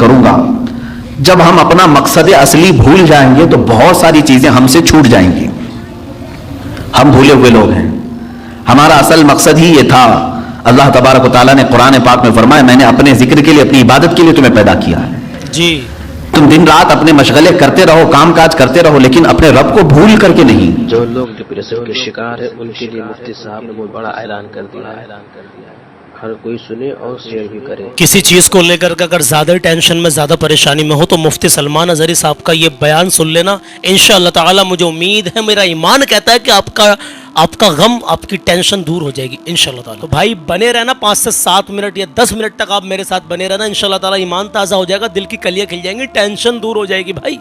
کروں گا. جب ہم اپنا مقصد اصلی بھول جائیں گے تو بہت ساری چیزیں ہم سے چھوٹ جائیں گی. ہم بھولے ہوئے لوگ ہیں. ہمارا اصل مقصد ہی یہ تھا. اللہ تبارک و تعالیٰ نے قرآن پاک میں فرمایا میں نے اپنے ذکر کے لیے, اپنی عبادت کے لیے تمہیں پیدا کیا ہے. جی تم دن رات اپنے مشغلے کرتے رہو, کام کاج کرتے رہو, لیکن اپنے رب کو بھول کر کے نہیں. جو لوگ ڈپریشن کے شکار ہیں ان کے لیے مفتی صاحب نے بہت بڑا اعلان کر دیا ہے. ہر کوئی سنے اور شیئر بھی کرے. کسی چیز کو لے کر اگر زیادہ ٹینشن میں, زیادہ پریشانی میں ہو تو مفتی سلمان اظہری صاحب کا یہ بیان سن لینا. انشاءاللہ تعالی مجھے امید ہے, میرا ایمان کہتا ہے کہ آپ کا غم, آپ کی ٹینشن دور ہو جائے گی انشاءاللہ تعالی. تو بھائی بنے رہنا 5 سے 7 منٹ یا 10 منٹ تک آپ میرے ساتھ بنے رہنا. انشاءاللہ تعالی ایمان تازہ ہو جائے گا, دل کی کلیاں کھل جائیں گی, ٹینشن دور ہو جائے گی بھائی.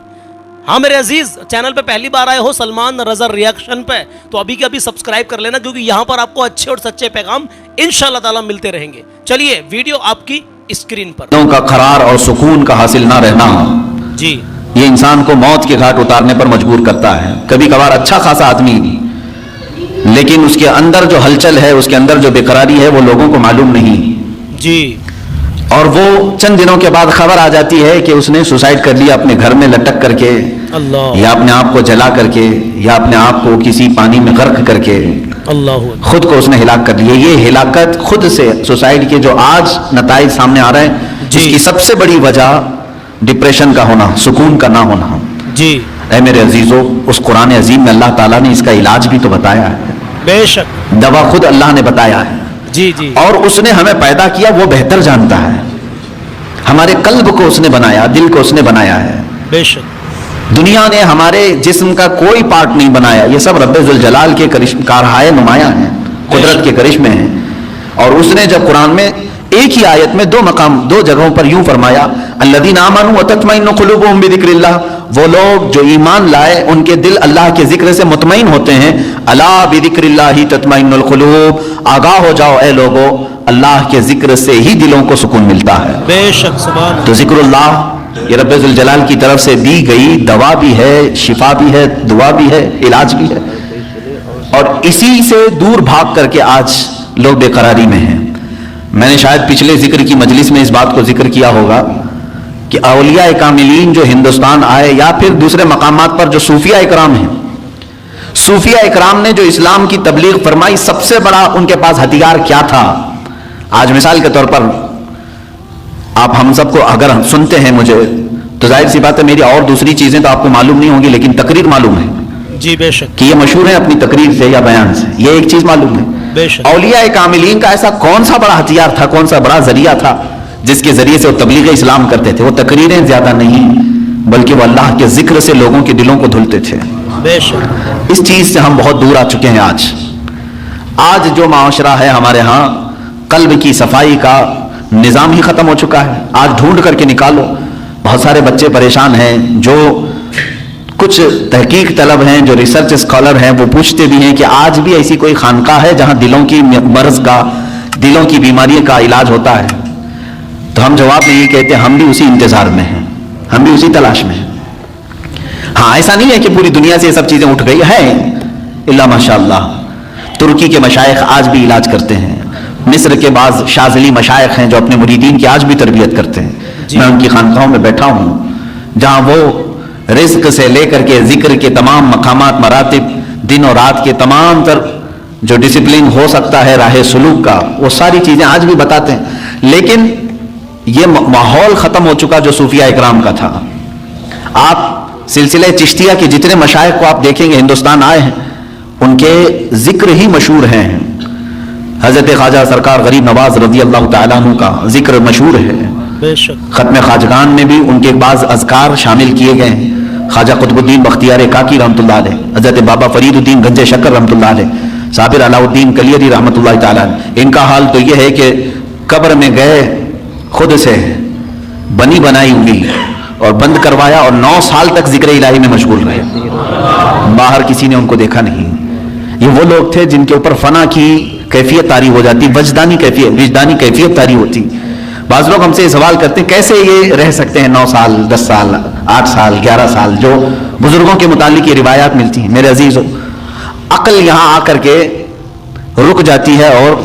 ہاں میرے عزیز, چینل پہ پہلی بار آئے ہو سلمان رضا ریاکشن پہ تو ابھی کے ابھی سبسکرائب کر لینا, کیونکہ یہاں پر آپ کو اچھے اور سچے پیغام انشاءاللہ تعالی ملتے رہیں گے. چلیے ویڈیو آپ کی اسکرین پر. کا قرار اور سکون کا حاصل نہ رہنا جی یہ انسان کو موت کے گھاٹ اتارنے پر مجبور کرتا ہے. کبھی کبھار اچھا خاصا آدمی لیکن اس کے اندر جو ہلچل ہے, اس کے اندر جو بے قراری ہے وہ لوگوں کو معلوم نہیں. جی اور وہ چند دنوں کے بعد خبر آ جاتی ہے کہ اس نے سوسائڈ کر لیا اپنے گھر میں لٹک کر کے, اللہ, یا اپنے آپ کو جلا کر کے, یا اپنے آپ کو کسی پانی میں غرق کر کے اللہ, خود کو اس نے ہلاک کر لیا. یہ ہلاکت خود سے سوسائڈ کے جو آج نتائج سامنے آ رہے ہیں, جس کی سب سے بڑی وجہ ڈپریشن کا ہونا, سکون کا نہ ہونا. جی اے میرے عزیزو, اس قرآن عظیم میں اللہ تعالیٰ نے اس کا علاج بھی تو بتایا ہے. بے شک, دوا خود اللہ نے بتایا ہے. جی جی, اور اس نے ہمیں پیدا کیا, وہ بہتر جانتا ہے. ہمارے قلب کو اس نے بنایا, دل کو اس نے بنایا ہے. بے شک, دنیا نے ہمارے جسم کا کوئی پارٹ نہیں بنایا. یہ سب رب ذوالجلال کے کارہائے نمایاں ہیں, قدرت کے کرشمے ہیں. اور اس نے جب قرآن میں ایک ہی آیت میں 2 جگہوں پر یوں فرمایا, الذین آمنوا وتطمئن قلوبهم بذکر اللہ, وہ لوگ جو ایمان لائے ان کے دل اللہ کے ذکر سے مطمئن ہوتے ہیں. الا بذکر اللہ تطمئن القلوب, آگاہ ہو جاؤ اے لوگو, اللہ کے ذکر سے ہی دلوں کو سکون ملتا ہے. بے شک, سبحان اللہ. تو ذکر اللہ یہ رب ذوالجلال کی طرف سے دی گئی دوا بھی ہے, شفا بھی ہے, دعا بھی ہے, علاج بھی ہے. اور اسی سے دور بھاگ کر کے آج لوگ بے قراری میں ہیں. میں نے شاید پچھلے ذکر کی مجلس میں اس بات کو ذکر کیا ہوگا کہ اولیاء کاملین جو ہندوستان آئے یا پھر دوسرے مقامات پر جو صوفیاء اکرام ہیں, صوفیاء اکرام نے جو اسلام کی تبلیغ فرمائی, سب سے بڑا ان کے پاس ہتھیار کیا تھا؟ آج مثال کے طور پر آپ ہم سب کو اگر سنتے ہیں مجھے تو ظاہر سی بات ہے میری اور دوسری چیزیں تو آپ کو معلوم نہیں ہوں گی, لیکن تقریر معلوم ہے. جی بے شک, کہ یہ مشہور ہے اپنی تقریر سے یا بیان سے, یہ ایک چیز معلوم ہے. بے شک, اولیاء کاملین کا ایسا کون سا بڑا ہتھیار تھا, کون سا بڑا ذریعہ تھا جس کے ذریعے سے وہ تبلیغ اسلام کرتے تھے؟ وہ تقریریں زیادہ نہیں, بلکہ وہ اللہ کے ذکر سے لوگوں کے دلوں کو دھلتے تھے. بے شک, اس چیز سے ہم بہت دور آ چکے ہیں. آج جو معاشرہ ہے ہمارے ہاں, قلب کی صفائی کا نظام ہی ختم ہو چکا ہے. آج ڈھونڈ کر کے نکالو, بہت سارے بچے پریشان ہیں, جو کچھ تحقیق طلب ہیں, جو ریسرچ اسکالر ہیں, وہ پوچھتے بھی ہیں کہ آج بھی ایسی کوئی خانقاہ ہے جہاں دلوں کی مرض کا, دلوں کی بیماری کا علاج ہوتا ہے؟ تو ہم جواب میں یہ کہتے ہیں, ہم بھی اسی انتظار میں ہیں, ہم بھی اسی تلاش میں ہیں. ہاں ایسا نہیں ہے کہ پوری دنیا سے یہ سب چیزیں اٹھ گئی ہیں, اللہ ماشاءاللہ. ترکی کے مشائخ آج بھی علاج کرتے ہیں. مصر کے بعض شاذلی مشائخ ہیں جو اپنے مریدین کی آج بھی تربیت کرتے ہیں. میں ان کی خانقاہوں میں بیٹھا ہوں جہاں وہ رزق سے لے کر کے ذکر کے تمام مقامات, مراتب, دن اور رات کے تمام تر جو ڈسپلن ہو سکتا ہے راہ سلوک کا, وہ ساری چیزیں آج بھی بتاتے ہیں. لیکن یہ ماحول ختم ہو چکا جو صوفیاء اکرام کا تھا. آپ سلسلہ چشتیہ کے جتنے مشائخ کو آپ دیکھیں گے ہندوستان آئے ہیں, ان کے ذکر ہی مشہور ہیں. حضرت خواجہ سرکار غریب نواز رضی اللہ تعالیٰ عنہ کا ذکر مشہور ہے. بے شک, ختم خواجگان میں بھی ان کے بعض اذکار شامل کیے گئے ہیں. خواجہ قطب الدین بختیار کاکی رحمۃ اللہ علیہ, حضرت بابا فرید الدین گنج شکر رحمۃ اللہ علیہ, صابر علاء الدین کلیری رحمۃ اللہ تعالیٰ علیہ. ان کا حال تو یہ ہے کہ قبر میں گئے, خود سے بنی بنائی ہوئی اور بند کروایا, اور 9 سال تک ذکر الہی میں مشغول رہے. باہر کسی نے ان کو دیکھا نہیں. یہ وہ لوگ تھے جن کے اوپر فنا کی کیفیت طاری ہو جاتی, وجدانی کیفیت طاری ہوتی. بعض لوگ ہم سے یہ سوال کرتے ہیں کیسے یہ رہ سکتے ہیں 9 سال, 10 سال, 8 سال, 11 سال, جو بزرگوں کے متعلق یہ روایات ملتی ہیں. میرے عزیزو, عقل یہاں آ کر کے رک جاتی ہے اور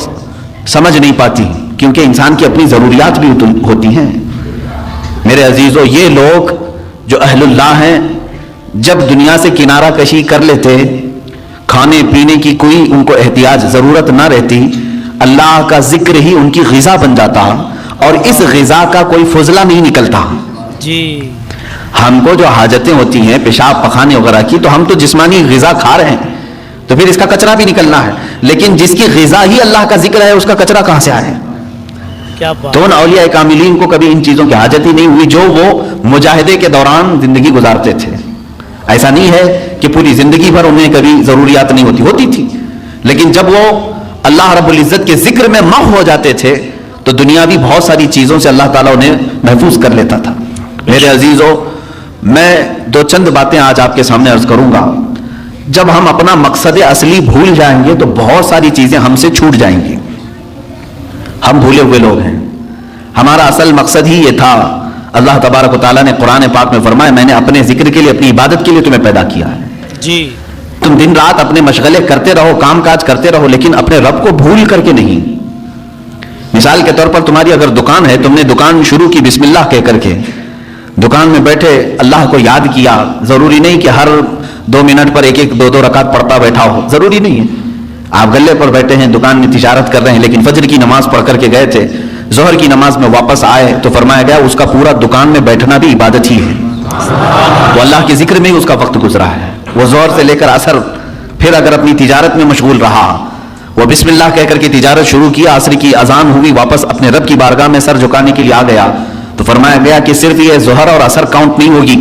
سمجھ نہیں پاتی, کیونکہ انسان کی اپنی ضروریات بھی ہوتی ہیں. میرے عزیزو، یہ لوگ جو اہل اللہ ہیں، جب دنیا سے کنارہ کشی کر لیتے، کھانے پینے کی کوئی ان کو احتیاج ضرورت نہ رہتی، اللہ کا ذکر ہی ان کی غذا بن جاتا، اور اس غذا کا کوئی فضلہ نہیں نکلتا. جی ہم کو جو حاجتیں ہوتی ہیں پیشاب پخانے وغیرہ کی، تو ہم تو جسمانی غذا کھا رہے ہیں، تو پھر اس کا کچرا بھی نکلنا ہے. لیکن جس کی غذا ہی اللہ کا ذکر ہے، اس کا کچرا کہاں سے آئے؟ کیا بات. تو ان اولیاء کاملین کو کبھی ان چیزوں کی حاجت ہی نہیں ہوئی جو وہ مجاہدے کے دوران زندگی گزارتے تھے. ایسا نہیں ہے کہ پوری زندگی بھر انہیں کبھی ضروریات نہیں ہوتی تھی، لیکن جب وہ اللہ رب العزت کے ذکر میں محو ہو جاتے تھے تو دنیاوی بہت ساری چیزوں سے اللہ تعالیٰ انہیں محفوظ کر لیتا تھا. میرے عزیزو، میں دو چند باتیں آج آپ کے سامنے عرض کروں گا. جب ہم اپنا مقصد اصلی بھول جائیں گے تو بہت ساری چیزیں ہم سے چھوٹ جائیں گی. ہم بھولے ہوئے لوگ ہیں. ہمارا اصل مقصد ہی یہ تھا. اللہ تبارک و تعالیٰ نے قرآن پاک میں فرمایا، میں نے اپنے ذکر کے لیے، اپنی عبادت کے لیے تمہیں پیدا کیا ہے. جی تم دن رات اپنے مشغلے کرتے رہو، کام کاج کرتے رہو، لیکن اپنے رب کو بھول کر کے نہیں. مثال کے طور پر تمہاری اگر دکان ہے، تم نے دکان شروع کی بسم اللہ کہہ کر کے، دکان میں بیٹھے اللہ کو یاد کیا. ضروری نہیں کہ ہر 2 منٹ پر ایک 2 رکعت پڑھتا بیٹھا ہو، ضروری نہیں ہے. آپ گلے پر بیٹھے ہیں، دکان میں تجارت کر رہے ہیں، لیکن فجر کی نماز پڑھ کر کے گئے تھے، ظہر کی نماز میں واپس آئے تو فرمایا گیا اس کا پورا دکان میں بیٹھنا بھی عبادت ہی ہے. وہ اللہ کے ذکر میں ہی اس کا وقت گزرا ہے. وہ ظہر سے لے کر عصر پھر اگر اپنی تجارت میں مشغول رہا، وہ بسم اللہ کہہ کر کے تجارت شروع کیا، عصر کی اذان ہوئی، واپس اپنے رب کی بارگاہ میں سر جھکانے کے لیے آ گیا تو فرمایا گیا کہ صرف یہ ظہر اور عصر کاؤنٹ نہیں ہوگی،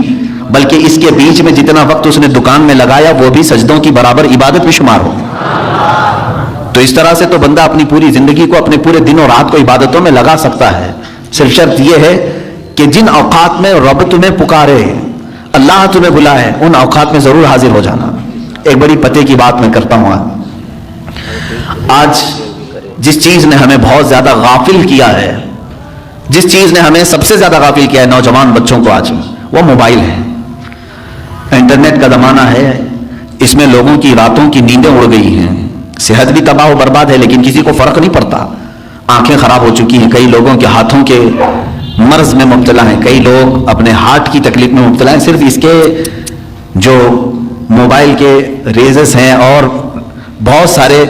بلکہ اس کے بیچ میں جتنا وقت اس نے دکان میں لگایا وہ بھی سجدوں کی برابر عبادت میں شمار ہو. تو اس طرح سے تو بندہ اپنی پوری زندگی کو، اپنے پورے دن اور رات کو عبادتوں میں لگا سکتا ہے. صرف شرط یہ ہے کہ جن اوقات میں رب تمہیں پکارے، اللہ تمہیں بلائے، ان اوقات میں ضرور حاضر ہو جانا. ایک بڑی پتے کی بات میں کرتا ہوں. آج جس چیز نے ہمیں بہت زیادہ غافل کیا ہے، جس چیز نے ہمیں سب سے زیادہ غافل کیا ہے نوجوان بچوں کو، آج وہ موبائل ہے. انٹرنیٹ کا زمانہ ہے، اس میں لوگوں کی راتوں کی نیندیں اڑ گئی ہیں، صحت بھی تباہ و برباد ہے، لیکن کسی کو فرق نہیں پڑتا. آنکھیں خراب ہو چکی ہیں، کئی لوگوں کے ہاتھوں کے مرض میں مبتلا ہیں، کئی لوگ اپنے ہارٹ کی تکلیف میں مبتلا ہیں، صرف اس کے جو موبائل کے ریزز ہیں اور بہت سارے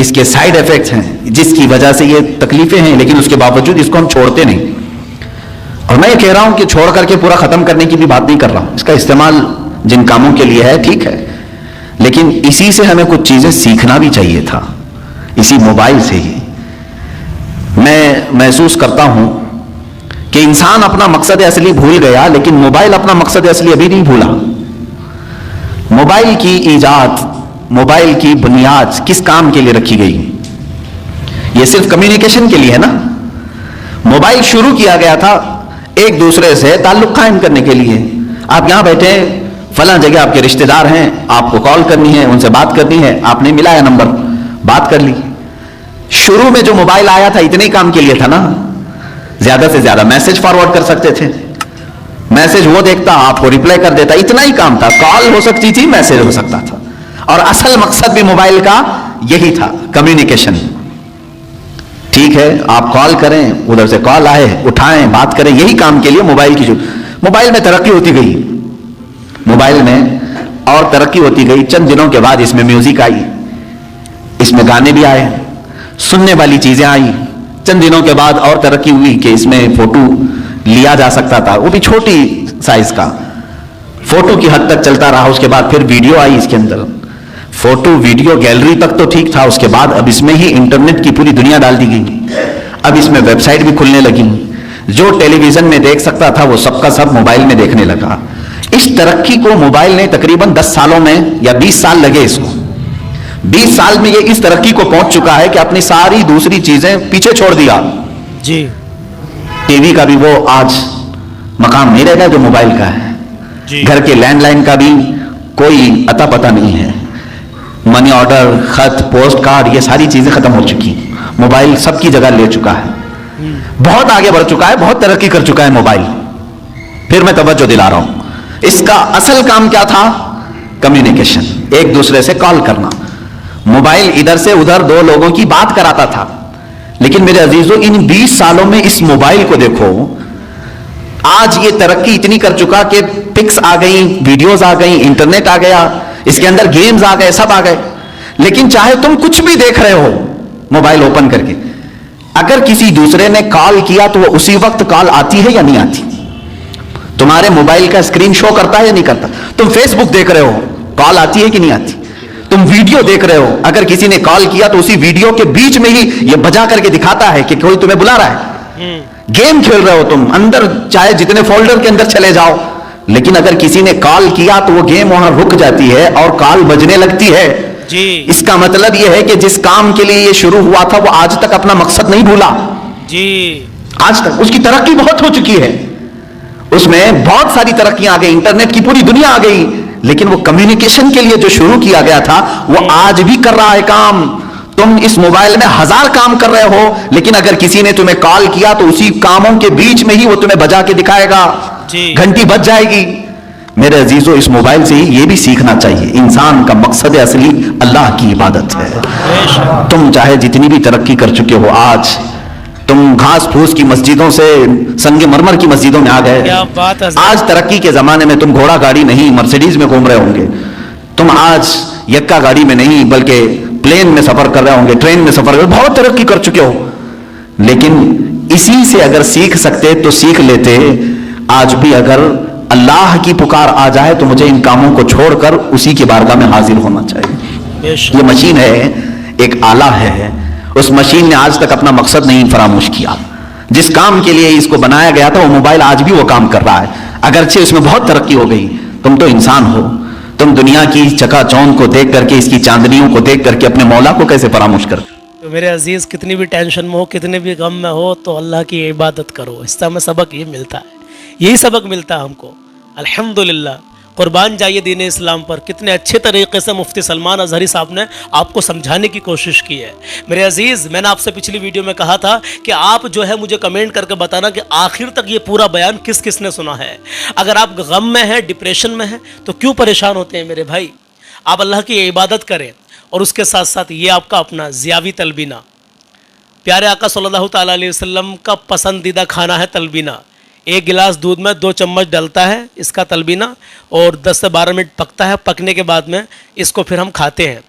اس کے سائیڈ ایفیکٹس ہیں جس کی وجہ سے یہ تکلیفیں ہیں، لیکن اس کے باوجود اس کو ہم چھوڑتے نہیں. اور میں یہ کہہ رہا ہوں کہ چھوڑ کر کے پورا ختم کرنے کی بھی بات نہیں کر رہا ہوں. اس کا استعمال جن کاموں کے لیے ہے ٹھیک ہے، لیکن اسی سے ہمیں کچھ چیزیں سیکھنا بھی چاہیے تھا. اسی موبائل سے ہی میں محسوس کرتا ہوں کہ انسان اپنا مقصد اصلی بھول گیا، لیکن موبائل اپنا مقصد اصلی ابھی نہیں بھولا. موبائل کی ایجاد، موبائل کی بنیاد کس کام کے لیے رکھی گئی؟ یہ صرف کمیونیکیشن کے لیے ہے نا. موبائل شروع کیا گیا تھا ایک دوسرے سے تعلق قائم کرنے کے لیے. آپ یہاں بیٹھے ہیں، فلاں جگہ آپ کے رشتہ دار ہیں، آپ کو کال کرنی ہے، ان سے بات کرنی ہے، آپ نے ملایا نمبر، بات کر لی. شروع میں جو موبائل آیا تھا اتنے ہی کام کے لیے تھا نا. زیادہ سے زیادہ میسج فارورڈ کر سکتے تھے، میسج وہ دیکھتا، آپ کو ریپلائی کر دیتا، اتنا ہی کام تھا. کال ہو سکتی تھی، میسج ہو سکتا تھا، اور اصل مقصد بھی موبائل کا یہی تھا، کمیونیکیشن. ٹھیک ہے، آپ کال کریں، ادھر سے کال آئے، اٹھائیں، بات کریں، یہی کام کے لیے موبائل کی موبائل میں ترقی ہوتی گئی. موبائل میں اور ترقی ہوتی گئی. چند دنوں کے بعد اس میں میوزک آئی، اس میں گانے بھی آئے، سننے والی چیزیں آئی. چند دنوں کے بعد اور ترقی ہوئی کہ اس میں فوٹو لیا جا سکتا تھا، وہ بھی چھوٹی سائز کا، فوٹو کی حد تک چلتا رہا. اس کے بعد پھر ویڈیو آئی اس کے اندر، فوٹو ویڈیو گیلری تک تو ٹھیک تھا. اس کے بعد اب اس میں ہی انٹرنیٹ کی پوری دنیا ڈال دی گئی. اب اس میں ویب سائٹ بھی کھلنے لگی. جو ٹیلی ویژن میں دیکھ سکتا تھا وہ سب کا سب موبائل میں دیکھنے لگا. اس ترقی کو موبائل نے تقریباً 10 سالوں میں یا 20 سال لگے اس کو. 20 سال میں یہ اس ترقی کو پہنچ چکا ہے کہ اپنی ساری دوسری چیزیں پیچھے چھوڑ دیا. جی ٹی وی کا بھی وہ آج مقام نہیں رہے گا جو موبائل کا ہے. جی گھر کے لینڈ لائن کا بھی کوئی اتا پتہ نہیں ہے. منی آرڈر، خط، پوسٹ کارڈ، یہ ساری چیزیں ختم ہو چکی. موبائل سب کی جگہ لے چکا ہے، بہت آگے بڑھ چکا ہے، بہت ترقی کر چکا ہے موبائل. پھر میں توجہ دلا رہا ہوں، اس کا اصل کام کیا تھا؟ کمیونیکیشن، ایک دوسرے سے کال کرنا. موبائل ادھر سے ادھر دو لوگوں کی بات کراتا تھا. لیکن میرے عزیزو، ان 20 سالوں میں اس موبائل کو دیکھو، آج یہ ترقی اتنی کر چکا کہ پکس آ گئی، ویڈیوز آ گئی، انٹرنیٹ آ گیا، اس کے اندر گیمز آ گئے، سب آ گئے. لیکن چاہے تم کچھ بھی دیکھ رہے ہو موبائل اوپن کر کے، اگر کسی دوسرے نے کال کیا تو وہ اسی وقت کال آتی ہے یا نہیں آتی؟ تمہارے موبائل کا اسکرین شو کرتا ہے یا نہیں کرتا؟ تم فیس بک دیکھ رہے ہو، کال آتی ہے کہ نہیں آتی؟ تم ویڈیو دیکھ رہے ہو، اگر کسی نے کال کیا تو اسی ویڈیو کے بیچ میں ہی یہ بجا کر کے دکھاتا ہے کہ کوئی تمہیں بلا رہا ہے. گیم کھیل رہے ہو تم اندر، چاہے جتنے فولڈر کے اندر چلے جاؤ، لیکن اگر کسی نے کال کیا تو وہ گیم وہاں رک جاتی ہے اور کال بجنے لگتی ہے. جی اس کا مطلب یہ ہے کہ جس کام کے لیے یہ شروع ہوا تھا وہ آج تک اپنا مقصد نہیں بھولا. جی آج تک اس کی ترقی بہت ہو چکی ہے، اس میں بہت ساری ترقیاں آ گئی، انٹرنیٹ کی پوری دنیا آ گئی، لیکن وہ کمیونیکیشن کے لیے جو شروع کیا گیا تھا وہ آج بھی کر رہا ہے کام. تم اس موبائل میں 1000 کام کر رہے ہو، لیکن اگر کسی نے تمہیں کال کیا تو اسی کاموں کے بیچ میں ہی وہ تمہیں بجا کے دکھائے گا، گھنٹی بج جائے گی. میرے عزیزو، اس موبائل سے ہی یہ بھی سیکھنا چاہیے، انسان کا مقصد اصلی اللہ کی عبادت ہے. تم چاہے جتنی بھی ترقی کر چکے ہو، آج تم گھاس پھوس کی مسجدوں سے سنگ مرمر کی مسجدوں میں آ گئے. آج ترقی کے زمانے میں تم گھوڑا گاڑی نہیں مرسیڈیز میں گھوم رہے ہوں گے، تم آج یکا گاڑی میں نہیں بلکہ پلین میں سفر کر رہے ہوں گے، ٹرین میں سفر کر رہے ہوں، بہت ترقی کر چکے ہو. لیکن اسی سے اگر سیکھ سکتے تو سیکھ لیتے. آج بھی اگر اللہ کی پکار آ جائے تو مجھے ان کاموں کو چھوڑ کر اسی کی بارگاہ میں حاضر ہونا چاہیے. یہ مشین ہے، ایک آلہ ہے، اس مشین نے آج تک اپنا مقصد نہیں فراموش کیا. جس کام کے لیے اس کو بنایا گیا تھا وہ موبائل آج بھی وہ کام کر رہا ہے، اگرچہ اس میں بہت ترقی ہو گئی. تم تو انسان ہو، تم دنیا کی چکا چوند کو دیکھ کر کے، اس کی چاندنیوں کو دیکھ کر کے اپنے مولا کو کیسے فراموش کر؟ تو میرے عزیز، کتنی بھی ٹینشن میں ہو، کتنے بھی غم میں ہو، تو اللہ کی عبادت کرو. اس طرح میں سبق یہ ملتا ہے، یہی سبق ملتا ہے ہم کو. الحمدللہ، قربان جائیے دین اسلام پر. کتنے اچھے طریقے سے مفتی سلمان اظہری صاحب نے آپ کو سمجھانے کی کوشش کی ہے. میرے عزیز، میں نے آپ سے پچھلی ویڈیو میں کہا تھا کہ آپ جو ہے مجھے کمنٹ کر کے بتانا کہ آخر تک یہ پورا بیان کس کس نے سنا ہے. اگر آپ غم میں ہیں، ڈپریشن میں ہیں، تو کیوں پریشان ہوتے ہیں میرے بھائی؟ آپ اللہ کی عبادت کریں، اور اس کے ساتھ ساتھ یہ آپ کا اپنا ضیاوی تلبینہ. پیارے آقا صلی اللہ تعالیٰ علیہ وسلم کا پسندیدہ کھانا ہے تلبینہ. 1 گلاس دودھ میں 2 چمچ ڈلتا ہے اس کا تلبینہ، اور 10 سے 12 منٹ پکتا ہے. پکنے کے بعد میں اس کو پھر ہم کھاتے ہیں.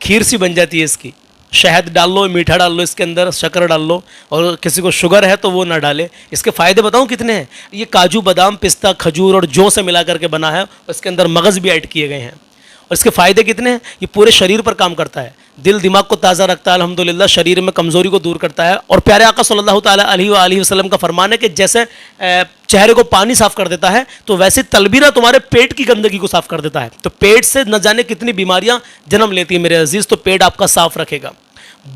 کھیر سی بن جاتی ہے اس کی. شہد ڈال لو، میٹھا ڈال لو، اس کے اندر شکر ڈال لو، اور کسی کو شوگر ہے تو وہ نہ ڈالے. اس کے فائدے بتاؤں کتنے ہیں. یہ کاجو، بادام، پستہ، کھجور اور جو سے ملا کر کے بنا ہے. اس کے اندر مغز بھی ایڈ کیے گئے ہیں. اور اس کے فائدے کتنے ہیں. یہ پورے شریر پر کام کرتا ہے، دل دماغ کو تازہ رکھتا ہے الحمدللہ، شریر میں کمزوری کو دور کرتا ہے. اور پیارے آقا صلی اللہ تعالیٰ علیہ وآلہ وسلم کا فرمان ہے کہ جیسے چہرے کو پانی صاف کر دیتا ہے، تو ویسے تلبینہ تمہارے پیٹ کی گندگی کو صاف کر دیتا ہے. تو پیٹ سے نہ جانے کتنی بیماریاں جنم لیتی ہیں میرے عزیز، تو پیٹ آپ کا صاف رکھے گا.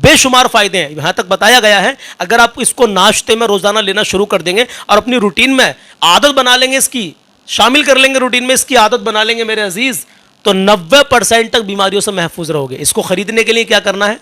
بے شمار فائدے ہیں. یہاں تک بتایا گیا ہے اگر آپ اس کو ناشتے میں روزانہ لینا شروع کر دیں گے اور اپنی روٹین میں عادت بنا لیں گے، اس کی شامل کر لیں گے، روٹین میں اس کی عادت بنا لیں گے میرے عزیز، تو 90% تک بیماریوں سے محفوظ رہو گے. اس کو خریدنے کے لیے کیا کرنا ہے،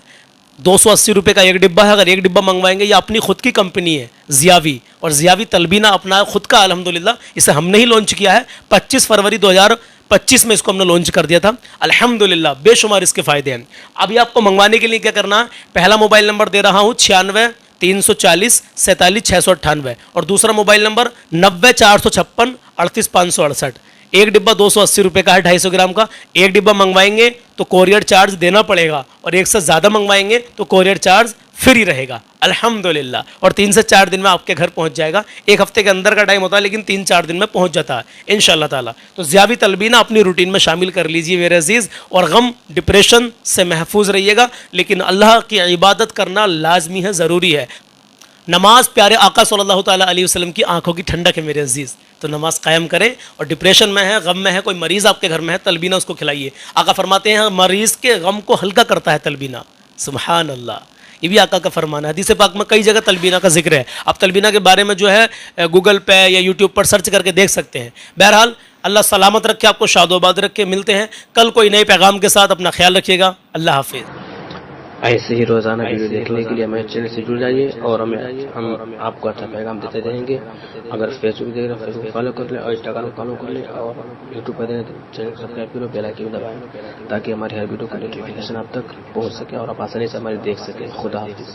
280 روپے کا 1 ڈبہ ہے. اگر 1 ڈبہ منگوائیں گے، یہ اپنی خود کی کمپنی ہے ضیاوی، اور ضیاوی تلبینہ اپنا خود کا الحمدللہ. اسے ہم نے ہی لانچ کیا ہے 25 فروری 2025 میں اس کو ہم نے لانچ کر دیا تھا الحمدللہ. بے شمار اس کے فائدے ہیں. ابھی آپ کو منگوانے کے لیے کیا کرنا ہے، پہلا موبائل نمبر دے رہا ہوں 96 340 47 698، اور دوسرا موبائل نمبر 90 456 38 568. 1 ڈبہ 280 روپے کا ہے، 250 گرام کا. 1 ڈبہ منگوائیں گے تو کوریئر چارج دینا پڑے گا، اور 1 سے زیادہ منگوائیں گے تو کوریئر چارج فری رہے گا الحمدللہ. اور 3 سے 4 دن میں آپ کے گھر پہنچ جائے گا. 1 ہفتے کے اندر کا ٹائم ہوتا ہے، لیکن 3-4 دن میں پہنچ جاتا ہے انشاءاللہ تعالیٰ. تو ضیاوی تلبینہ اپنی روٹین میں شامل کر لیجئے میرے عزیز، اور غم ڈپریشن سے محفوظ رہیے گا. لیکن اللہ کی عبادت کرنا لازمی ہے، ضروری ہے. نماز پیارے آقا صلی اللہ تعالیٰ علیہ وسلم کی آنکھوں کی ٹھنڈک ہے میرے عزیز. تو نماز قائم کریں، اور ڈپریشن میں ہے، غم میں ہے، کوئی مریض آپ کے گھر میں ہے، تلبینہ اس کو کھلائیے. آقا فرماتے ہیں مریض کے غم کو ہلکا کرتا ہے تلبینہ. سبحان اللہ، یہ بھی آقا کا فرمان ہے. حدیث پاک میں کئی جگہ تلبینہ کا ذکر ہے. آپ تلبینہ کے بارے میں جو ہے گوگل پہ یا یوٹیوب پر سرچ کر کے دیکھ سکتے ہیں. بہرحال اللہ سلامت رکھے، آپ کو شاد و آباد رکھے. ملتے ہیں کل کوئی نئے پیغام کے ساتھ. اپنا خیال رکھیے گا. اللہ حافظ. ایسے ہی روزانہ ویڈیو دیکھنے کے لیے ہمیں چینل سے جڑ جائیے، اور ہم آپ کو اچھا پیغام دیتے رہیں گے. اگر فیس بک دیکھ رہے ہیں، فیس بک فالو کر لیں، اور انسٹاگرام فالو کر لیں، اور یوٹیوب پہ دیکھ رہے ہیں تو چینل سبسکرائب کرو، بیل آئیکن دبائیں، تاکہ ہماری ہر ویڈیو کا نوٹیفیکیشن آپ تک پہنچ سکے اور آپ آسانی سے ہماری دیکھ سکیں. خدا حافظ.